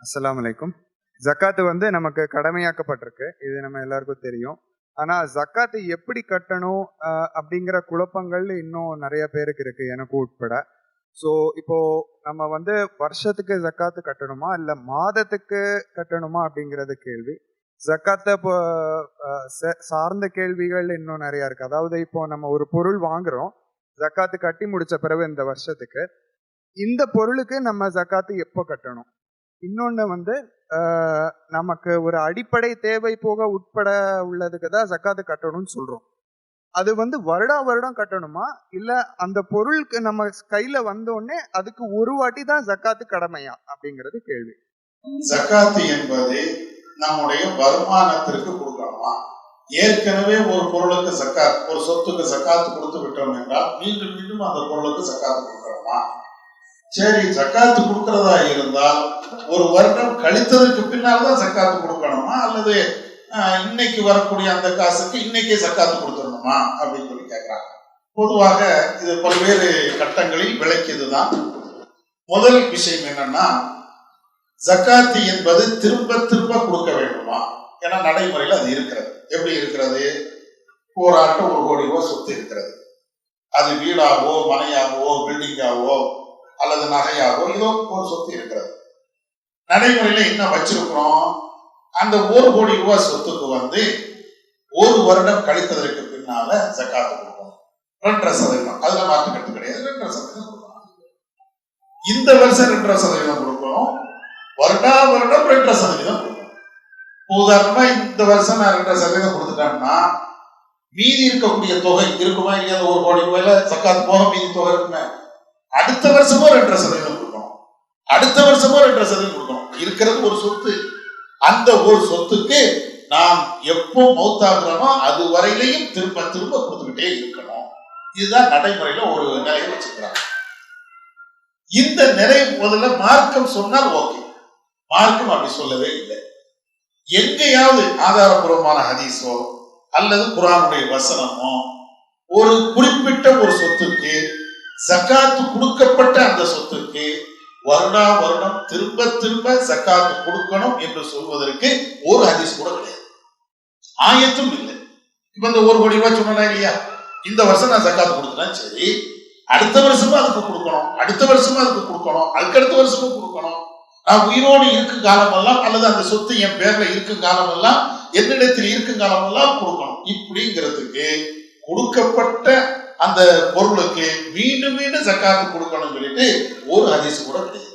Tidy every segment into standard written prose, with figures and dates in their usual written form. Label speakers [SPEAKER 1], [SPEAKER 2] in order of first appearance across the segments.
[SPEAKER 1] அஸ்ஸலாமு அலைக்கும். ஜக்காத்து வந்து நமக்கு கடமையாக்கப்பட்டிருக்கு. இது நம்ம எல்லாருக்கும் தெரியும். ஆனா ஜக்காத்து எப்படி கட்டணும் அப்படிங்கிற குழப்பங்கள் இன்னும் நிறைய பேருக்கு இருக்கு, எனக்கும் உட்பட. ஸோ இப்போ நம்ம வந்து வருஷத்துக்கு ஜக்காத்து கட்டணுமா இல்ல மாதத்துக்கு கட்டணுமா அப்படிங்கிறது கேள்வி. ஜக்காத்தை இப்போ சார்ந்த கேள்விகள் இன்னும் நிறைய இருக்கு. அதாவது இப்போ நம்ம ஒரு பொருள் வாங்குறோம், ஜக்காத்து கட்டி முடிச்ச பிறகு இந்த வருஷத்துக்கு இந்த பொருளுக்கு நம்ம ஜக்காத்து எப்போ கட்டணும்? இன்னொன்று வந்து நமக்கு ஒரு அடிப்படை தேவை போக உட்பட உள்ளதுக்கு தான் ஜக்காத்து கட்டணும்னு சொல்றோம். அது வந்து வருடம் கட்டணுமா இல்ல அந்த பொருளுக்கு நம்ம கையில வந்தோடனே அதுக்கு ஒரு வாட்டி தான் ஜக்காத்து கடமையா அப்படிங்கிறது கேள்வி.
[SPEAKER 2] ஜக்காத்து என்பது நம்முடைய வருமானத்திற்கு கொடுக்கணுமா? ஏற்கனவே ஒரு பொருளுக்கு ஜக்காத், ஒரு சொத்துக்கு ஜக்காத்து கொடுத்து விட்டோம் என்றால் மீண்டும் மீண்டும் அந்த பொருளுக்கு ஜக்காத்து கொடுக்கணுமா? சரி, ஜக்காத்து கொடுக்கறதா இருந்தால் ஒரு வருடம் கழித்ததற்கு பின்னால் தான் ஜக்காத்து கொடுக்கணுமா அல்லது இன்னைக்கு வரக்கூடிய அந்த காசுக்கு இன்னைக்கே ஜக்காத்து கொடுத்துடணுமா அப்படின்னு சொல்லி கேட்கிறாங்க. பொதுவாக இது பல்வேறு கட்டங்களில் விளக்கியதுதான். முதல் விஷயம் என்னன்னா, ஜக்காத்து என்பது திரும்ப திரும்ப கொடுக்க வேண்டுமா? ஏன்னா நடைமுறையில் அது இருக்கிறது. எப்படி இருக்கிறது? ஒரு ஆட்டம் 1 கோடி ரூபாய் சொத்து இருக்கிறது. அது வீடாகவோ மனையாகவோ பில்டிங்காகவோ அல்லது நகையாகவோ ஏதோ ஒரு சொத்து இருக்கிறது. நடைமுறையில என்ன வச்சிருக்கிறோம்? அந்த 1 கோடி ரூபாய் சொத்துக்கு வந்து ஒரு வருடம் கழித்ததற்கு பின்னால ஜக்காத்து கொடுக்கணும். 2.5%. அதுல மாற்று கட்டு கிடையாது. 2.5% கொடுக்கணும். இந்த வருஷம் 2.5% கொடுக்கணும். வருடம் 2.5% கொடுக்கணும். உதாரணமா இந்த வருஷம் நான் 2.5% கொடுத்துட்டேன்னா மீதி இருக்கக்கூடிய தொகை இருக்குமா இல்லையா? 1 கோடி ரூபாயில ஜக்காத்து போக மீதி தொகை இருக்குமே. அடுத்த வருஷமும் 2.5% கொடுக்கணும். அடுத்த வருஷமும் 2.5% கொடுக்கணும். இருக்கிறது ஒரு சொத்து. அந்த ஒரு சொத்துக்கு நாம் எப்போ மௌத்தாகிறோமோ அது வரையிலையும் திரும்ப திரும்ப கொடுத்துக்கிட்டே இருக்கணும். இதுதான் நடைமுறையில ஒரு நிலையை வச்சுக்கிறாங்க. இந்த நிலை முதல்ல மார்க்கம் சொன்னால் ஓகே. மார்க்கம் அப்படி சொல்லவே இல்லை. எங்கேயாவது ஆதாரபூர்வமான ஹதீஸோ அல்லது குர்ஆனுடைய வசனமோ ஒரு குறிப்பிட்ட ஒரு சொத்துக்கு ஜக்காத்து கொடுக்கப்பட்ட அந்த சொத்துக்கு வருடம் திரும்ப திரும்ப ஜக்காத்து கொடுக்கணும் என்று சொல்வதற்கு ஒரு ஹதீஸ் கூட கிடையாது, ஆயத்தும் இல்லை. இப்ப இந்த 1 கோடி ரூபாய் சொன்னா இல்லையா, இந்த வருஷம் நான் ஜக்காத்து கொடுத்தேன், சரி அடுத்த வருஷமும் அதுக்கு கொடுக்கணும், அடுத்த வருஷமும் அதுக்கு கொடுக்கணும், அதுக்கடுத்த வருஷமும் கொடுக்கணும். நான் உயிரோடு இருக்கும் காலமெல்லாம் அல்லது அந்த சொத்து என் பேர்ல இருக்கும் காலமெல்லாம் என்னிடத்தில் இருக்கும் காலமெல்லாம் கொடுக்கணும். இப்படிங்கிறதுக்கு கொடுக்கப்பட்ட அந்த பொருளுக்கு மீண்டும் மீண்டும் ஜக்காத்து கொடுக்கணும் சொல்லிட்டு ஒரு ஹதீஸ் கூட கிடையாது.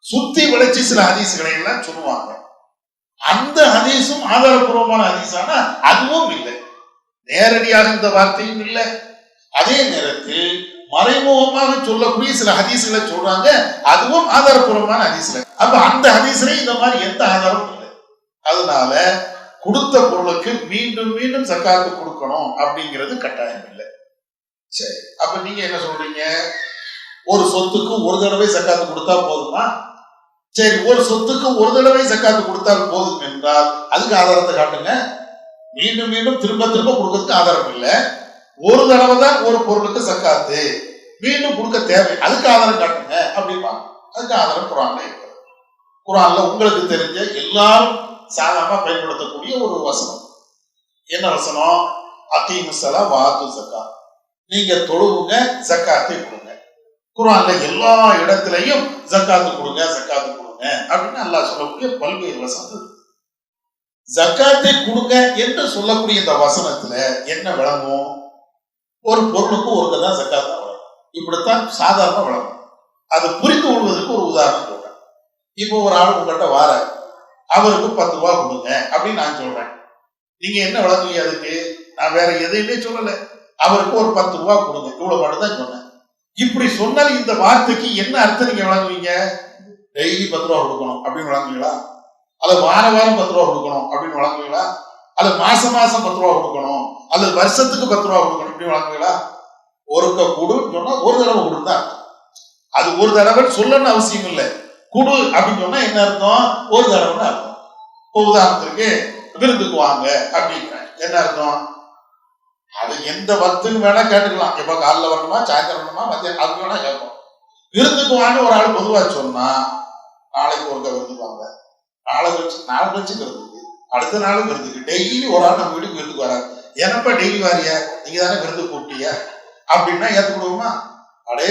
[SPEAKER 2] சுத்தி விளைச்சி சில ஹதீஸ்களை எல்லாம் சொல்லுவாங்க. அந்த ஹதீஸும் ஆதாரபூர்வமான ஹதீஸானா அதுவும் இல்லை. நேரடியாக இந்த வார்த்தையும் இல்லை. அதே நேரத்தில் மறைமுகமாக சொல்லக்கூடிய சில ஹதீஸ்களை சொல்றாங்க, அதுவும் ஆதாரபூர்வமான ஹதீஸ்ல. அப்ப அந்த ஹதீஸ்ல இந்த மாதிரி எந்த ஆதாரமும் இல்லை. அதனால கொடுத்த பொருளுக்கு மீண்டும் மீண்டும் ஜக்காத்து கொடுக்கணும் அப்படிங்கிறது கட்டாயம் இல்லை. சரி, அப்ப நீங்க என்ன சொல்றீங்க? ஒரு சொத்துக்கு ஒரு தடவை ஜக்காத்து கொடுத்தா போதுமா? சரி, ஒரு சொத்துக்கு ஒரு தடவை ஜக்காத்து கொடுத்தால் போதும் என்றால் அதுக்கு ஆதாரத்தை காட்டுங்க. மீண்டும் மீண்டும் திரும்ப திரும்ப கொடுக்கறதுக்கு ஆதாரம் இல்லை. ஒரு தடவை தான் ஒரு பொருளுக்கு ஜக்காத்து, மீண்டும் கொடுக்க தேவை, அதுக்கு ஆதாரம் காட்டுங்க அப்படின்னா அதுக்கு ஆதாரம் குர்ஆன்ல இருக்கிறது. குர்ஆன்ல உங்களுக்கு தெரிஞ்ச எல்லாரும் சாதாரணமா பயன்படுத்தக்கூடிய ஒரு வசனம். என்ன வசனம்? அகீமுஸ்ஸலா வஆத்து ஸகாத். நீங்க தொழுவுங்க, ஜக்காத்தை கொடுங்க. குர்ஆன்ல எல்லா இடத்திலையும் ஜக்காத்து கொடுங்க, ஜக்காத்து கொடுங்க அப்படின்னு அல்லாஹ் சொல்லக்கூடிய பல்வேறு வசனங்கள். ஜக்காத்தை கொடுங்க என்று சொல்லக்கூடிய இந்த வசனத்துல என்ன விளங்கும்? ஒரு பொருளுக்கு ஒரு தான் ஜக்காத்தா வழங்கும். இப்படித்தான் சாதாரண வழங்கும். அது புரிந்து கொள்வதற்கு ஒரு உதாரணம் சொல்றேன். இப்போ ஒரு ஆள் உங்கள்கிட்ட வார, அவருக்கு 10 ரூபாய் கொடுங்க அப்படின்னு நான் சொல்றேன். நீங்க என்ன வழங்குவீங்க? அதுக்கு நான் வேற எதையுமே சொல்லல, அவருக்கு ஒரு 10 ரூபாய் கொடுங்க, இவ்வளவு மட்டும் தான் சொன்னேன். இப்படி சொன்னால் இந்த வார்த்தைக்கு என்ன அர்த்தம் நீங்க வழங்குவீங்க? டெய்லி 10 ரூபாய் கொடுக்கணும் அப்படின்னு வழங்குவீங்களா? அல்லது வாரம் 10 ரூபாய் கொடுக்கணும் அப்படின்னு வழங்குவீங்களா? அல்லது மாசம் 10 ரூபாய் கொடுக்கணும் அல்லது வருஷத்துக்கு 10 ரூபாய் கொடுக்கணும் அப்படின்னு வழங்குவீங்களா? ஒருக்க கொடுன்னு சொன்னா ஒரு தடவை கொடுத்தா அது ஒரு தடவை சொல்லணும்னு அவசியம் இல்லை. குடு அப்படின்னு சொன்னா என்ன அர்த்தம்? ஒரு தடவைன்னு அர்த்தம். உதாரணத்துக்கு விருந்துக்கு வாங்க அப்படிங்கிறேன், என்ன அர்த்தம்? அது எந்த வக்துன்னு வேணா கேட்டுக்கலாம். எப்ப காலைல வரணுமா, சாயந்தரம் வரணுமா, மத்தியம் அது வேணா கேட்போம். விருந்துக்கு வாங்க ஒரு ஆள் பொதுவா சொன்னா நாளைக்கு ஒருக்க விருந்துப்பாங்க, நாளை கழிச்சு விருந்துக்கு, அடுத்த நாளும் விருந்துக்கு. டெய்லி ஒரு ஆள் நம்ம வீட்டுக்கு விருந்துக்கு வராது. ஏனப்பா டெய்லி வாரியா, நீங்க தானே விருந்து கூப்பிட்டீங்க அப்படின்னா ஏத்துக்கிடுவோமா? அடே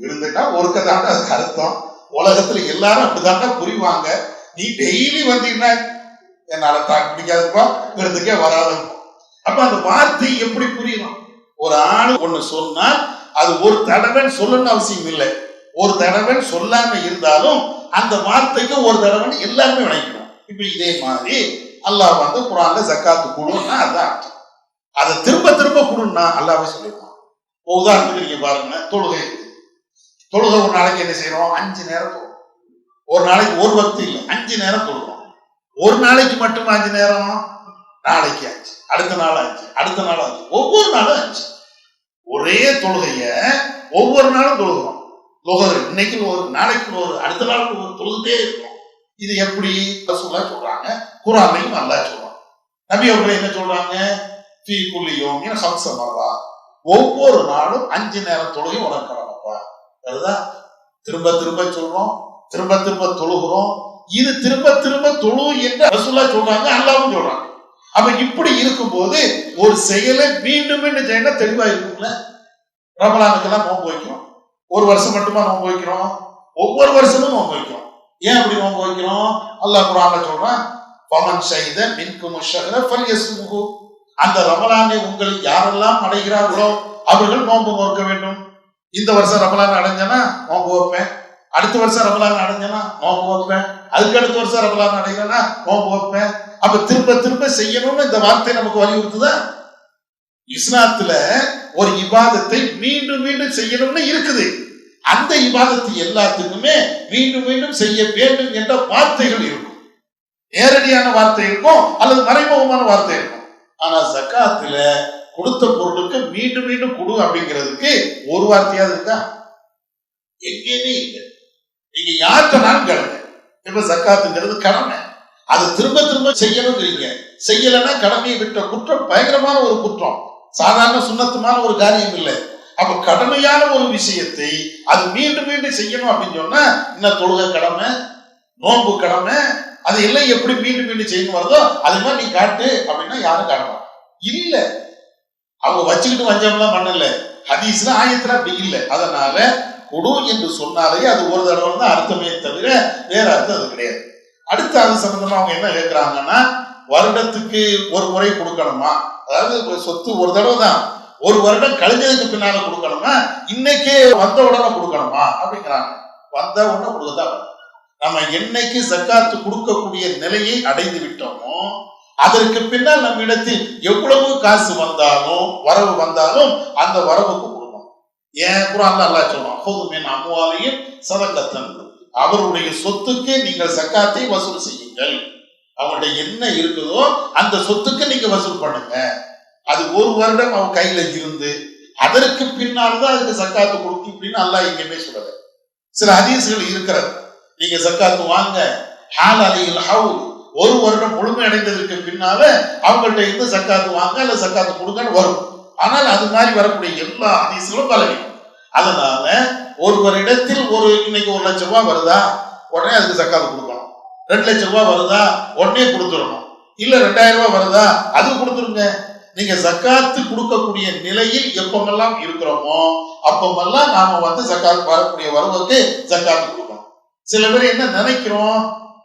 [SPEAKER 2] விருந்துன்னா ஒருக்க தாண்டா அதுக்கு அர்த்தம். உலகத்துல எல்லாரும் அப்படிதாண்டா புரிவாங்க. நீ டெய்லி வந்தீங்கன்னா என்னால தாக்கு பிடிக்காதுப்பா, விருந்துக்கே வராதுப்பா. அப்ப அந்த வார்த்தை எப்படி புரியணும்? ஒரு ஆணு ஒண்ணு சொன்னால் அது ஒரு தடவை சொல்லணும்னு அவசியம் இல்லை. ஒரு தடவை சொல்லாம இருந்தாலும் அந்த வார்த்தைக்கு ஒரு தடவை எல்லாருமே விளக்கணும். இப்ப இதே மாதிரி அல்லாஹ் வந்து குர்ஆன்ல ஜக்காத்து கொடுன்னா அதான் அர்த்தம். அதை திரும்ப திரும்ப கொடுன்னா அல்லாஹ்வே சொல்லிடுவான். உதாரணத்துக்கு நீங்க பாருங்க, தொழுகை இருக்கு. தொழுகை ஒரு நாளைக்கு என்ன செய்யறோம்? 5 நேரம் தொழுகிறோம். ஒரு நாளைக்கு ஒரு வக்து இல்லை, 5 நேரம் தொழுகிறோம். ஒரு நாளைக்கு மட்டும் 5 நேரம், நாளைக்கு 5, அடுத்த நாள் 5, அடுத்த நாள் 5, ஒவ்வொரு நாளும் 5. ஒரே தொழுகைய ஒவ்வொரு நாளும் தொழுகிறோம். இன்னைக்கு ஒரு, நாளைக்கு ஒரு, அடுத்த நாள் ஒரு தொழுதுட்டே இருக்கும். இது எப்படி ரசூலுல்லாஹ் சொல்றாங்க, குர்ஆன்லயும் அல்லாஹ் சொல்றாங்க. நபி அவர்கள் என்ன சொல்றாங்க? ஃபீ குல்லி யௌமின் 5 மர்ரா, ஒவ்வொரு நாளும் 5 நேரம் தொழுகை உனக்கு கடமைப்பா. அதுதான் திரும்ப திரும்ப சொல்றோம், திரும்ப திரும்ப தொழுகிறோம். இது திரும்ப திரும்ப தொழு என்று ரசூலுல்லாஹ் சொல்றாங்க, அல்லாஹ்வும் சொல்றாங்க. அப்ப இப்படி இருக்கும்போது ஒரு செயலை மீண்டும் மீண்டும் செய்யணும். தெளிவா இருக்கும்ல. ரமலானுக்கெல்லாம் நோன்பு வைக்கிறோம். ஒரு வருஷம் மட்டுமா நோன்பு வைக்கிறோம்? ஒவ்வொரு வருஷமும் நோன்பு வைக்கிறோம். ஏன் அப்படி நோன்பு வைக்கிறோம்? அல்லாஹ் குர்ஆன்ல சொல்றான், ஃபமன் ஷஹித மின்கும் ஷஹ்ர ஃபல்யஸ்முஹு, அந்த ரமலானை உங்களில் யாரெல்லாம் அடைகிறார்களோ அவர்கள் நோன்பு நோக்க வேண்டும். இந்த வருஷம் ரமலான் அடைஞ்சனா நோன்பு வைப்பேன், அடுத்த வருஷம் ரமலான் அடைஞ்சனா நோன்பு வைப்பேன், அதுக்கு அடுத்த வருஷம் ரமலான் அடைகிறனா நோன்பு வைப்பேன். அப்ப திரும்ப திரும்ப செய்யணும்னு இந்த வார்த்தை நமக்கு வலியுறுத்துதா? இஸ்லாத்துல ஒரு இபாதத்தை மீண்டும் மீண்டும் செய்யணும்னு இருக்குது. அந்த இபாதத்து எல்லாத்துக்குமே மீண்டும் மீண்டும் செய்ய வேண்டும் என்ற வார்த்தைகள் இருக்கும். நேரடியான வார்த்தை இருக்கும் அல்லது மறைமுகமான வார்த்தை இருக்கும். ஆனா ஜக்காத்துல கொடுத்த பொருளுக்கு மீண்டும் மீண்டும் கொடு அப்படிங்கிறதுக்கு ஒரு வார்த்தையாவது இருக்கா? எங்கேயுமே இல்லை. நீங்க யார்கிட்டனாலும் கேளுங்க. இப்ப ஜக்காத்துங்கிறது கடமை, அது திரும்ப திரும்ப செய்யணுங்கிறீங்க. செய்யலைன்னா கடமையை விட்ட குற்றம் பயங்கரமான ஒரு குற்றம், சாதாரண சுண்ணத்துமான ஒரு காரியம் இல்லை. அப்ப கடமையான ஒரு விஷயத்தை அது மீண்டும் மீண்டும் செய்யணும் அப்படின்னு சொன்னா, இன்னும் தொழுகை கடமை, நோன்பு கடமை, அது எல்லாம் எப்படி மீண்டும் மீண்டும் செய்யணும் வருதோ அது மாதிரி நீ காட்டு அப்படின்னா யாரும் காட்டலாம் இல்ல. அவங்க வச்சுக்கிட்டு வஞ்சம்லாம் பண்ணல. ஹதீஸ்ல ஆயத்துல அப்படி இல்லை. அதனால கொடு என்று சொன்னாலே அது ஒரு தடவை தான் அர்த்தமே தவிர வேற அர்த்தம் அது கிடையாது. அடுத்த அது சம்பந்தமா அவங்க என்ன கேட்கிறாங்கன்னா, வருடத்துக்கு ஒரு முறை கொடுக்கணுமா? அதாவது சொத்து ஒரு தடவை தான், ஒரு வருடம் கழிஞ்சதுக்கு பின்னால கொடுக்கணுமா, இன்னைக்கே வந்த உடனே கொடுக்கணுமா அப்படிங்கிறாங்க. வந்த உடனே கொடுக்கத்தான். நம்ம என்னைக்கு ஜக்காத்து கொடுக்கக்கூடிய நிலையை அடைந்து விட்டோமோ அதற்கு பின்னால் நம்ம இடத்தில் எவ்வளவு காசு வந்தாலும் வரவு வந்தாலும் அந்த வரவுக்கு கொடுக்கணும். ஏன் குர்ஆன்ல அல்லாஹ் சொல்றான், ஹுதுமின் அம்வாலிஹிம் ஸதகத்தன், அவருடைய சொத்துக்கு நீங்கள் ஜக்காத்தை வசூல் செய்யுங்கள். அவங்களுடைய என்ன இருக்குதோ அந்த சொத்துக்கு நீங்க வசூல் பண்ணுங்க. அது ஒரு வருடம் அவன் கையில இருந்து அதற்கு பின்னால்தான் அதுக்கு ஜக்காத்து கொடுக்கும் அப்படின்னு அல்லாஹ் எங்கேயுமே சொல்லல. சில ஹதீஸ்கள் இருக்கிறது, நீங்க ஜக்காத்து வாங்க, ஹால் அலைஹில் ஹவுல், ஒரு வருடம் முழுமை அடைந்ததற்கு பின்னால அவங்கள்ட்ட இருந்து ஜக்காத்து வாங்க அல்ல ஜக்காத்து கொடுங்கன்னு வரும். ஆனால் அது மாதிரி வரக்கூடிய எல்லா ஹதீஸ்களும் பலவீனம். அதனால ஒருவரிடத்தில் ஒரு இன்னைக்கு 1 லட்சம் ரூபாய் வருதா உடனே அதுக்கு ஜக்காத்து கொடுக்கணும். 2 லட்சம் ரூபாய் வருதா உடனே கொடுத்துடணும். இல்ல 2000 ரூபாய் வருதா அது கொடுத்துருங்க. நீங்க ஜக்காத்து கொடுக்கக்கூடிய நிலையில் எப்பமெல்லாம் இருக்கிறோமோ அப்பமெல்லாம் நாம வந்து ஜக்காத் வரக்கூடிய வரவுக்கு ஜக்காத்து கொடுக்கணும். சில பேர் என்ன நினைக்கிறோம்,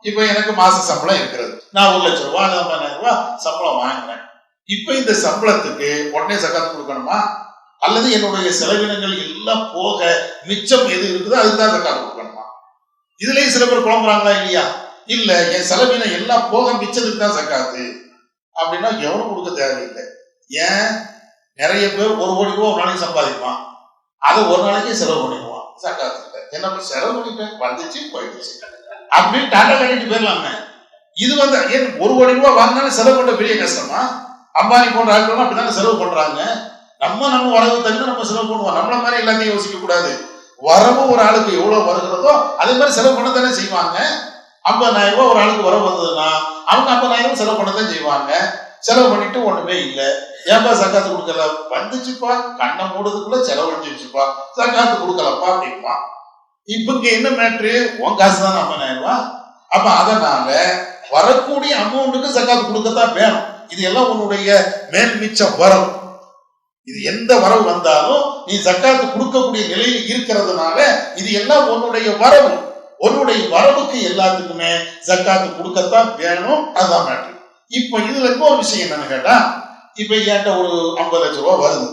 [SPEAKER 2] இப்ப எனக்கு மாச சம்பளம் இருக்கிறது, நான் 1 லட்சம் ரூபாய் 50,000 ரூபாய் சம்பளம் வாங்குறேன். இப்ப இந்த சம்பளத்துக்கு உடனே ஜக்காத்து கொடுக்கணுமா? அல்லது என்னுடைய செலவினங்கள் எல்லாம் போக மிச்சம் எது இருக்குதோ அதுதான் ஜக்காத்து கொடுக்கணுமா? இதுலயும் சில பேர் குழம்புறாங்களா இல்லையா? இல்ல, என் செலவினம் எல்லாம் போக மிச்சத்துக்கு தான் ஜக்காத்து அப்படின்னா எவனும் கொடுக்க தேவையில்லை. ஏன்? நிறைய பேர் 1 கோடி ரூபாய் ஒரு நாளைக்கு சம்பாதிப்பான், அதை ஒரு நாளைக்கே செலவு பண்ணிடுவான். ஜக்காத்து இல்லை, என்ன செலவு பண்ணிட்டேன், வந்துச்சு போயிடுச்சு அப்படின்னு டாட்டா கட்டிட்டு போயிடலாமே. இது வந்து ஏன் 1 கோடி ரூபாய் வாங்கினாலும் செலவு பண்ண பெரிய கஷ்டமா? அம்பானி போன்ற ஆட்கள் அப்படித்தானே செலவு பண்றாங்க. நம்ம வரவு தகுந்த நம்ம செலவு பண்ணுவோம். நம்மள மாதிரி எல்லாத்தையும் யோசிக்க கூடாது. வரவு ஒரு ஆளுக்கு எவ்வளவு வருகிறதோ அதே மாதிரி செலவு பண்ண தானே செய்வாங்க. 50,000 ரூபாய் ஒரு ஆளுக்கு வரவு வந்ததுன்னா அவங்க 50,000 செலவு பண்ணதான் செய்வாங்க. செலவு பண்ணிட்டு ஒண்ணுமே இல்லை, ஏன்பா ஜக்காத்து கொடுக்கல, வந்துச்சுப்பா கண்ணை மூடுறதுக்குள்ள செலவழிஞ்சிருச்சுப்பா, ஜக்காத்து கொடுக்கலப்பா அப்படின்பான். இப்ப இங்க என்ன மேட்ரு, உன் காசு தான் 50,000 ரூபாய். அப்ப அதனால வரக்கூடிய அமௌண்ட்டுக்கு ஜக்காத் கொடுக்கத்தான் வேணும். இது எல்லாம் உன்னுடைய மேல் மிச்ச வரவு. இது எந்த வரவு வந்தாலும் நீ ஜக்காத்து கொடுக்கக்கூடிய நிலையில் இருக்கிறதுனால இது எல்லாம் உன்னுடைய வரவு. உன்னுடைய வரவுக்கு எல்லாத்துக்குமே ஜக்காத்து கொடுக்கத்தான் வேணும். அதுதான் மேட்ரு. இப்ப இதுல இன்னொரு விஷயம் என்னன்னு கேட்டா, இப்ப என்கிட்ட ஒரு 50 லட்சம் ரூபாய் வருது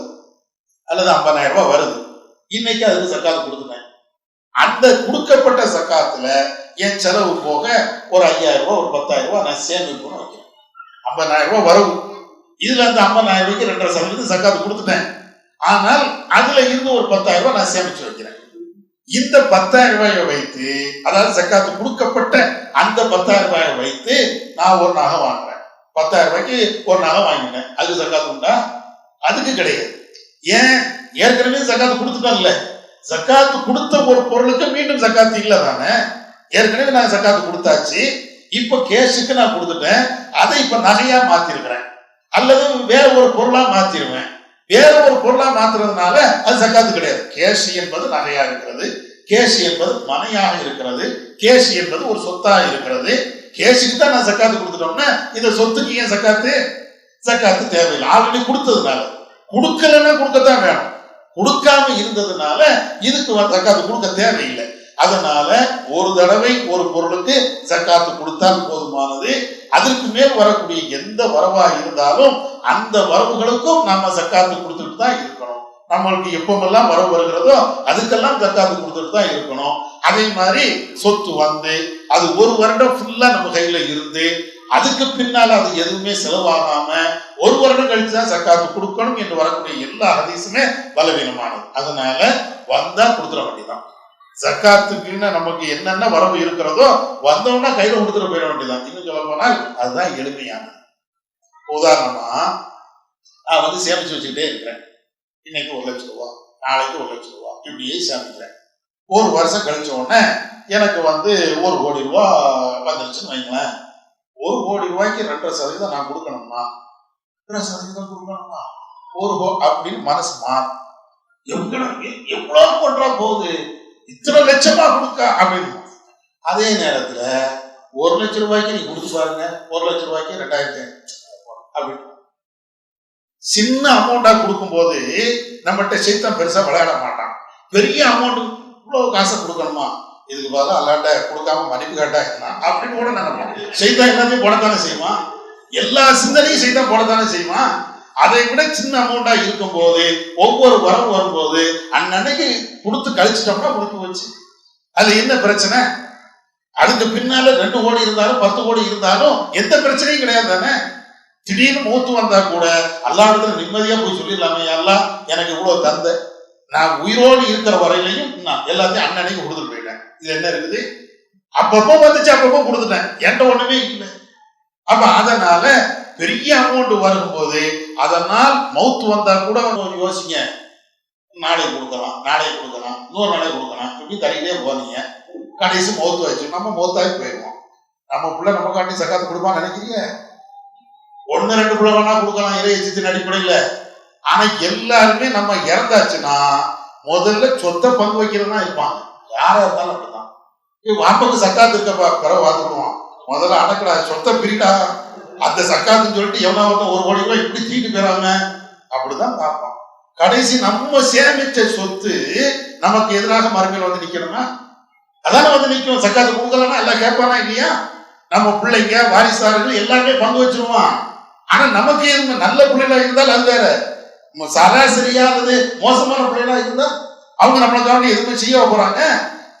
[SPEAKER 2] அல்லது 50,000 ரூபாய் வருது. இன்னைக்கு அதுக்கு ஜக்காத்து கொடுத்துட்டேன். அந்த கொடுக்கப்பட்ட ஜக்காத்துல என் செலவு போக ஒரு 5,000 ரூபாய் ஒரு 10,000 ரூபாய் நான் சேமிப்புன்னு வைக்கிறேன். 50,000 ரூபாய் வரவு. இதுல அந்த 50,000 ரூபாய்க்கு 2.5% ஜக்காத்து கொடுத்துட்டேன். ஆனால் அதுல இருந்து ஒரு 10,000 ரூபாய் நான் சேமிச்சு வைக்கிறேன். இந்த 10,000 ரூபாயை வைத்து, அதாவது ஜக்காத்து கொடுக்கப்பட்ட அந்த 10,000 ரூபாயை வைத்து நான் ஒரு நகை வாங்குறேன். 10,000 ரூபாய்க்கு ஒரு நகை வாங்கினேன். அதுக்கு ஜக்காத்து உண்டா? அதுக்கு கிடையாது. ஏன்? ஏற்கனவே ஜக்காத்து கொடுத்துட்டோம்ல. ஜக்காத்து கொடுத்த ஒரு பொருளுக்கு மீண்டும் ஜக்காத்து இல்ல தானே. ஏற்கனவே நான் ஜக்காத்து கொடுத்தாச்சு. இப்ப கேஷுக்கு நான் கொடுத்துட்டேன். அதை இப்ப நகையா மாத்திருக்கிறேன் அல்லது வேற ஒரு பொருளா மாத்திருவேன். வேற ஒரு பொருளா மாத்துறதுனால அது ஜக்காத்து கிடையாது. கேஷ் என்பது நகையா இருக்கிறது, கேஷ் என்பது மனையாக இருக்கிறது, கேஷ் என்பது ஒரு சொத்தா இருக்கிறது. கேஷுக்கு தான் நான் ஜக்காத்து கொடுத்துட்டோம்னா இந்த சொத்துக்கு ஏன் ஜக்காத்து? ஜக்காத்து தேவையில்லை. ஆல்ரெடி கொடுத்ததுனால. கொடுக்கலன்னா கொடுக்கத்தான் வேணும். கொடுக்காம இருந்ததுனால இதுக்கு ஜக்காத்து கொடுக்க தேவையில்லை. அதனால ஒரு தடவை ஒரு பொருளுக்கு ஜக்காத்து கொடுத்தால் போதுமானது. அதற்கு மேல் வரக்கூடிய எந்த வரவா இருந்தாலும் அந்த வரவுகளுக்கும் நாம ஜக்காத்து கொடுத்துட்டு தான் இருக்கணும். நம்மளுக்கு எப்பமெல்லாம் வரவு வருகிறதோ அதுக்கெல்லாம் ஜக்காத்து கொடுத்துட்டு தான் இருக்கணும். அதே மாதிரி சொத்து வந்து அது ஒரு வருடம் ஃபுல்லா நம்ம கையில இருந்து அதுக்கு பின்னால் அது எதுவுமே செலவாகாம ஒரு வருடம் கழிச்சு தான் ஜக்காத்து கொடுக்கணும் என்று வரக்கூடிய எல்லா ஹதீஸுமே பலவீனமானது. அதனால வந்தா கொடுத்துட வேண்டியதான். ஜக்காத்துக்குன்னு நமக்கு என்னென்ன வரவு இருக்கிறதோ வந்தோம்னா கையில கொடுத்துட்டு போயிட வேண்டியதான். இன்னும் சொல்ல போனால் அதுதான் எளிமையானது. உதாரணமா நான் வந்து சேமிச்சு வச்சுக்கிட்டே இருக்கிறேன். இன்னைக்கு 1 லட்சம் ரூபாய், நாளைக்கு 1 லட்சம் ரூபாய், இப்படியே சேமிக்கிறேன். ஒரு வருஷம் கழிச்ச உடனே எனக்கு வந்து 1 கோடி ரூபாய் வந்துருச்சுன்னு வைங்களேன். 1 கோடி ரூபாய்க்கு 2.5% நான் கொடுக்கணும்னா 2% கொடுக்கணுமா அப்படின்னு மனசு மாறும். எவ்வளவு பண்றா போகுது, இத்தனை லட்சமா கொடுக்க அப்படின்னு. அதே நேரத்துல 1 லட்சம் ரூபாய்க்கு நீ கொடுத்து பாருங்க, 1 லட்சம் ரூபாய்க்கு 2,000 அப்படின்னு சின்ன அமௌண்டா கொடுக்கும் போது நம்மகிட்ட சைத்தம் பெருசா விளையாட மாட்டான். பெரிய அமௌண்ட் இவ்வளவு காசை கொடுக்கணுமா, இதுக்கு பதிலா அல்லாட்ட கொடுக்காம மன்னிப்பு கேட்டா என்ன அப்படின்னு கூட நினைப்போம். சைத்தான் எல்லாத்தையும் போடத்தானே செய்வான். எல்லா சிந்தனையும் சைத்தான் போடத்தானே செய்வான். அதை விட சின்ன அமௌண்டா இருக்கும் போது ஒவ்வொரு வரவு வரும்போது அன்னைக்கு கொடுத்து கழிச்சிட்டோம்னா முடிப்பு வச்சு அது என்ன பிரச்சனை? அதுக்கு பின்னால 2 கோடி இருந்தாலும் 10 கோடி இருந்தாலும் எந்த பிரச்சனையும் கிடையாது தானே. திடீர்னு மூத்து வந்தா கூட அல்லாஹ்விடத்துல நிம்மதியா போய் சொல்லிடலாமே, அல்லாஹ் எனக்கு இவ்வளவு தந்த, நான் உயிரோடு இருக்கிற வரையிலையும் நான் எல்லாத்தையும் அன்னைக்கு கொடுத்துட்டு போயிட்டேன். இது என்ன இருக்குது? அப்பப்போ வந்துச்சு, அப்பப்போ கொடுத்துட்டேன், என்கிட்ட ஒண்ணுமே இல்லை. அப்ப அதனால பெரிய அமௌண்ட் வரும்போது அதனால் மவுத்து வந்தா கூட யோசிங்க, நாளைக்கு கொடுக்கலாம், நாளைக்கு கொடுக்கலாம், இன்னொரு நாளைக்கு கொடுக்கலாம், இப்படி தள்ளிட்டே போனீங்க. கடைசி மவுத்து வச்சு நம்ம மௌத்தாகி போயிடுவோம். நம்ம பிள்ளை நம்ம காட்டி சக்காத்து கொடுப்பான்னு நினைக்கிறீங்க? 1-2 பிள்ளை வேணா கொடுக்கலாம் இறை எச்சத்தின் அடிப்படையில. ஆனா எல்லாருமே நம்ம இறந்தாச்சுன்னா முதல்ல சொத்தை பங்கு வைக்கிறதுனா இருப்பாங்க. யாரா இருந்தாலும் அப்படிதான். வாப்பக்கு சக்காத்து இருக்கப்பா பிறகு பார்த்துக்குவோம், முதல்ல அடக்கடா சொத்தை பிரிட்டா அந்த சக்காத்துன்னு சொல்லிட்டு எவனா 1 கோடி ரூபாய் இப்படி தீட்டு போயிடாம அப்படிதான் பார்ப்போம். கடைசி நம்ம சேமிச்ச சொத்து நமக்கு எதிராக மறுமையில் வந்து நிக்கணும்னா அதானே வந்து நிற்கும். சக்காத்து கொடுக்கலன்னா எல்லாம் கேட்பானா இல்லையா? நம்ம பிள்ளைங்க வாரிசார்கள் எல்லாமே பங்கு வச்சிருவான். ஆனா நமக்கு நல்ல பிள்ளைகளா இருந்தால் அது வேற, சராசரியா அல்லது மோசமான பிள்ளைகளா இருந்தா அவங்க நம்மளுக்காக எதுவுமே செய்ய போறாங்க.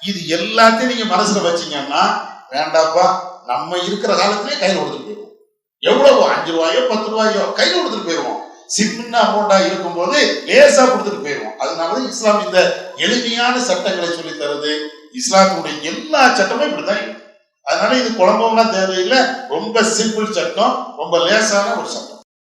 [SPEAKER 2] இது எல்லாத்தையும் நீங்க மனசுல வச்சீங்கன்னா வேண்டாப்பா, நம்ம இருக்கிற காலத்திலே கையில் கொடுத்துட்டு போயிடுவோம். எவ்வளவு 5 ரூபாயோ 10 ரூபாயோ கையில் கொடுத்துட்டு போயிடுவோம். சின்ன அமௌண்டா இருக்கும் போது லேசா கொடுத்துட்டு போயிடுவோம். அதனால இஸ்லாம் இந்த எளிமையான சட்டங்களை சொல்லி தருது. இஸ்லாமுடைய எல்லா சட்டமும் இப்படிதான் இருக்கு. அதனால இது குழம்பம்லாம் தேவையில்லை. ரொம்ப சிம்பிள் சட்டம், ரொம்ப லேசான ஒரு சட்டம்.